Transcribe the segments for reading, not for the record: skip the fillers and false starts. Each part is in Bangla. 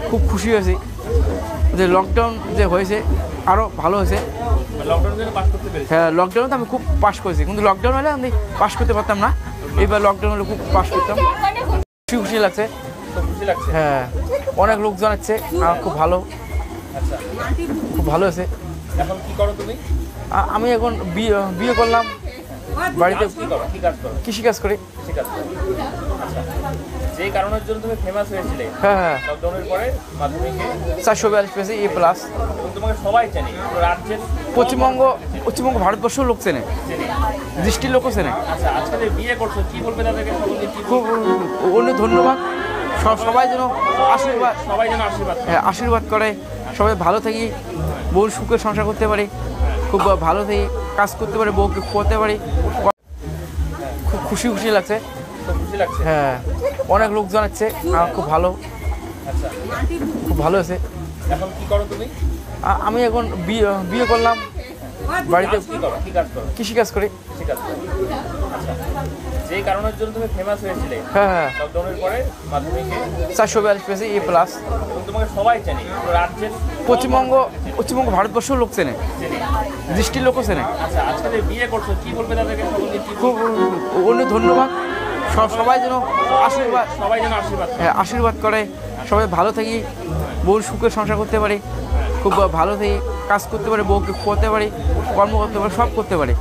খুব খুশি হয়েছি যে লকডাউন যে হয়েছে আরও ভালো হয়েছে। হ্যাঁ, লকডাউনে তো আমি খুব পাস করেছি, কিন্তু লকডাউন হলে আমি পাস করতে পারতাম না। এইবার লকডাউন হলে খুব পাস করতাম। খুশি খুশি লাগছে। হ্যাঁ, অনেক লোক জানাচ্ছে, আমার খুব ভালো, খুব ভালো হয়েছে। এখন কি করো তুমি? আমি এখন বিয়ে করলাম, বাড়িতে কৃষিকাজ করি। যে কারণের জন্য তুমি ফেমাস হয়েছিলে, হ্যাঁ, লকডাউনের পরে মাধ্যমিকে 442 পেয়েছি A+। তোমাকে সবাই চেনে, রাজ্যের পশ্চিমবঙ্গ ভারতবর্ষের লোক চেনে, দৃষ্টির লোকও চেনে। আচ্ছা, আজকে যে বিয়ে করছো কি বলবে তাদেরকে? খুব অনেক ধন্যবাদ। সবাই যেন আশীর্বাদ করে, সবাই ভালো থাকি, বউর সুখে সংসার করতে পারি, খুব ভালো থাকি, কাজ করতে পারি, বউকে খোয়াতে পারি। খুব খুশি খুশি লাগছে। হ্যাঁ, অনেক লোক জানাচ্ছে, আমার খুব ভালো, খুব ভালো হয়েছে। এখন কি করো তুমি? আমি এখন বিয়ে করলাম, বাড়িতে কৃষিকাজ করি। যে কারণের জন্য তুমি ফেমাস হয়েছিলে, হ্যাঁ, লকডাউনের পরে মাধ্যমিকে 442 পেয়েছি A+। তোমাকে সবাই চেনে, রাজ্যের পশ্চিমবঙ্গ ভারতবর্ষের লোক চেনে, দৃষ্টির লোকও চেনে। আচ্ছা, আজকে যে বিয়ে করছো কি বলবে তাদেরকে? খুব অনেক ধন্যবাদ। সবাই যেন আশীর্বাদ করে, সবাই ভালো থাকি, বউর সুখে সংসার করতে পারি, খুব ভালো থাকি, কাজ করতে পারি, বউকে খোয়াতে পারি, কর্ম করতে পারি, সব করতে পারি।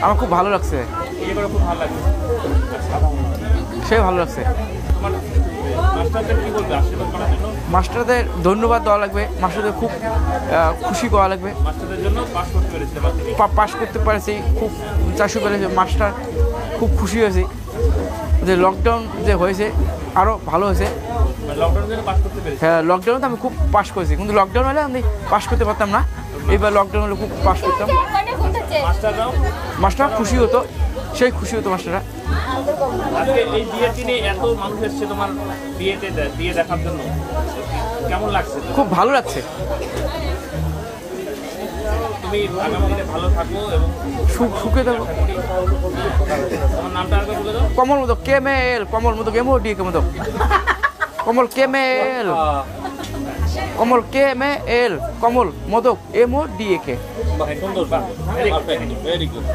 আমার খুব ভালো লাগছে। খুব ভালো লাগছে। সে ভালো লাগছে। তোমার মাস্টারদের কি বলবে আশীর্বাদ করার জন্য? মাস্টারদের ধন্যবাদ দেওয়া লাগবে, মাস্টারদের খুব খুশি করা লাগবে। মাস্টারদের জন্য পাস করতে পেরেছে, পাস করতে পেরেছি, খুব 442 মাস্টার, খুব খুশি হয়েছি যে লকডাউন যে হয়েছে আরও ভালো হয়েছে। হ্যাঁ, লকডাউনে তো আমি খুব পাস করেছি, কিন্তু লকডাউন হলে আমি পাস করতে পারতাম না। এইবার লকডাউন হলে খুব পাস করতাম। মাস্টার খুশি হতো, সেই খুশি হতো মাস্টাররা। এই বিয়ের দিনে এত মানুষ এসেছে তোমার বিয়ে দেখার জন্য, কেমন লাগছে? খুব ভালো লাগছে। তুমি আগামী দিনে ভালো থাকো এবং সুখে থাকো। তোমার নামটা আগে বলে দাও। কমল মোদক, KML, কমল মোদক, MODK মোদক, কমল KML, কমল KML, কমল মোদক, MODK। সুন্দর, ভেরি গুড।